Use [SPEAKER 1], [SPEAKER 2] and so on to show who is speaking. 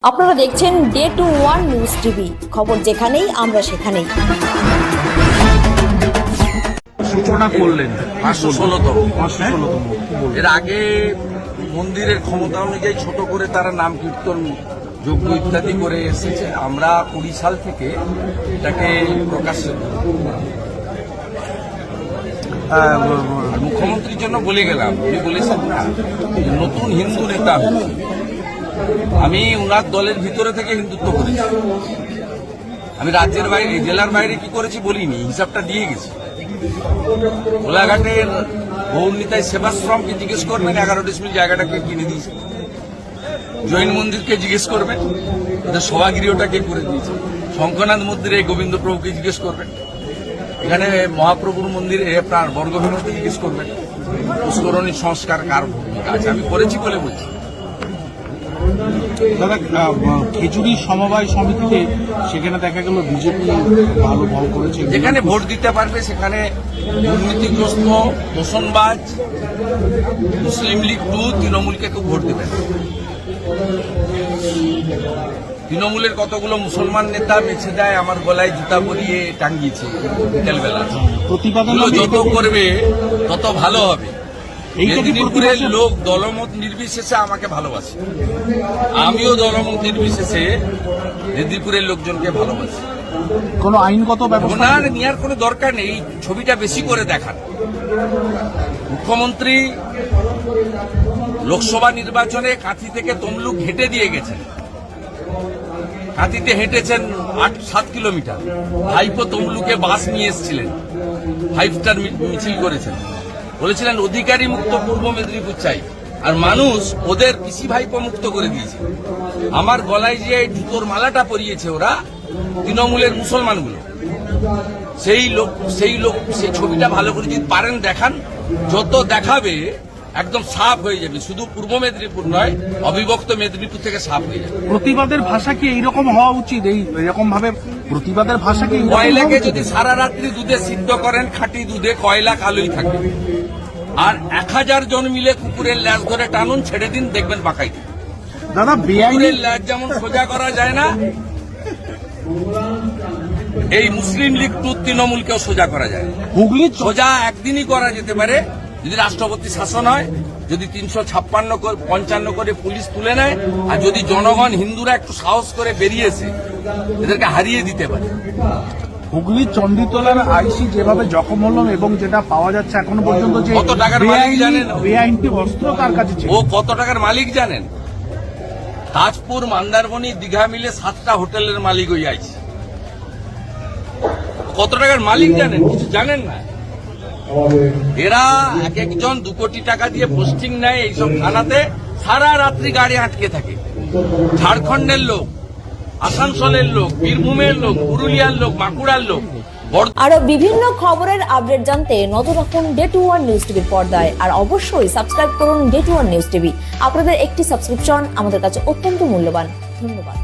[SPEAKER 1] আপনারা দেখছেন day two one news TV, খবর যেখানেই আমরা সেখানেই।
[SPEAKER 2] সূচনা করলেন
[SPEAKER 3] 516তম। এর আগে মন্দিরের ক্ষমতা অনুযায়ী ছোট করে তারা নাম কীর্তন যজ্ঞ ইত্যাদি করে এসেছে। আমরা 20 সাল থেকে এটাকে প্রকাশ্যে মুখ্যমন্ত্রীর জন্য বলে গেলাম। উনি বলেছেন না যে নতুন হিন্দু নেতা হচ্ছে। আমি উনার দলের ভিতরে থেকে হিন্দুত্ব করেছি। আমি রাজ্যের বাইরে জেলার বাইরে কি করেছি বলিনি, হিসাবটা দিয়ে গেছি। গোলাঘাটের গৌরনীতায় সেবাশ্রমকে জিজ্ঞেস করবেন 11 ডিসমিল জায়গাটাকে কিনে দিয়েছে। জৈন মন্দিরকে জিজ্ঞেস করবেন ওদের সভাগৃহটা কে করে দিয়েছে। শঙ্খনাথ মন্দিরে গোবিন্দ প্রভুকে জিজ্ঞেস করবেন। এখানে মহাপ্রভুর মন্দিরে আপনার বর্গভীমকে জিজ্ঞেস করবেন। পুষ্করণী সংস্কার কার ভূমিকা আছে আমি করেছি বলে বলছি।
[SPEAKER 2] দাদা, খেজুরি সমবায় সমিতিতে সেখানে দেখা গেল বিজেপি ভালো ফল করেছে।
[SPEAKER 3] যেখানে ভোট দিতে পারবে সেখানে দুর্নীতিগ্রস্ত দোষণবাজ মুসলিম লীগ 2 তৃণমূলকে কেউ ভোট দেবে না। তৃণমূলের কতগুলো মুসলমান নেতা বেছে দেয় আমার গলায় জুতা পরিয়ে টাঙ্গিয়েছে বিকেলবেলা।
[SPEAKER 2] প্রতিপাদন
[SPEAKER 3] যত করবে তত ভালো হবে। মেদিনীপুরের লোক দলমত নির্বিশেষে আমাকে ভালোবাসে, আমিও দলমত নির্বিশেষে মেদিনীপুরের লোকজনকে ভালোবাসি।
[SPEAKER 2] কোন আইনগত ব্যবস্থা
[SPEAKER 3] নেওয়ার কোনো দরকার নেই। ছবিটা বেশি করে দেখান। মুখ্যমন্ত্রী লোকসভা নির্বাচনে কাঁথি থেকে তমলুক হেঁটে দিয়ে গেছেন। কাঁথিতে হেঁটেছেন 8-7 কিলোমিটার। ভাইপো তমলুকে বাস নিয়ে এসেছিলেন, 5 স্টার মিছিল করেছেন। বলেছিলেন অধিকারী মুক্ত পূর্ব মেদিনীপুর চাই, আর মানুষ ওদের পিসি ভাইপো মুক্ত করে দিয়েছে। আমার গলায় যে জুতোর মালাটা পরিয়েছে ওরা তৃণমূলের মুসলমানগুলো, সেই ছবিটা ভালো করে যদি পারেন দেখান। যত দেখাবে একদম সাফ হয়ে যাবে। শুধু পূর্ব মেদিনীপুর নয়, অবিভক্ত মেদিনীপুর থেকে সাফ হয়ে যাবে।
[SPEAKER 2] প্রতিবাদের ভাষা কি এইরকম হওয়া উচিত? এইরকম ভাবে প্রতিবাদের ভাষা কি?
[SPEAKER 3] কয়লাকে যদি সারা রাত্রি দুধে সিদ্ধ করেন, খাঁটি দুধে কয়লা কালোই থাকবে। আর 1000 জন মিলে কুকুরের ল্যাজ ধরে টানুন, ছেড়ে দিন, দেখবেন পাকাই।
[SPEAKER 2] দাদা,
[SPEAKER 3] কুকুরের ল্যাজ যেমন সোজা করা যায় না, এই মুসলিম লীগ 2 তৃণমূলকেও সোজা করা যায়।
[SPEAKER 2] হুগলি
[SPEAKER 3] সোজা একদিনই করা যেতে পারে যদি রাষ্ট্রপতি শাসন হয়, যদি 355 করে পুলিশ তুলে নেয়, আর যদি জনগণ হিন্দুরা একটু সাহস করে বেরিয়েছে এদেরকে হারিয়ে দিতে পারে।
[SPEAKER 2] হুগলি চণ্ডীতলার আইসি যেভাবে জখম হলো এবং যেটা পাওয়া যাচ্ছে এখনো পর্যন্ত যে
[SPEAKER 3] কত টাকার মালিক জানেন?
[SPEAKER 2] বেআইনি অস্ত্র তার কাছে ছিল।
[SPEAKER 3] ও কত টাকার মালিক জানেন? তাজপুর, মন্দারমণি, দীঘা মিলে 7টা হোটেলের মালিক ওই আইসি। কত টাকার মালিক জানেন? কিছু জানেন না। এরা এক একজন 2 কোটি টাকা দিয়ে পোস্টিং নেয় এইসব থানাতে, সারা রাত্রি গাড়ি আটকে থাকে। ঝাড়খণ্ডের লোক, আসানসোলের লোক, বীরভূমের লোক, পুরুলিয়ার লোক, বাঁকুড়ার লোক।
[SPEAKER 1] আরো বিভিন্ন খবরের আপডেট জানতে নজর রাখুন ডে টু ওয়ান নিউজ টিভির পর্দায়। আর অবশ্যই সাবস্ক্রাইব করুন day two one news TV. আপনাদের একটি সাবস্ক্রিপশন আমাদের কাছে অত্যন্ত মূল্যবান। ধন্যবাদ।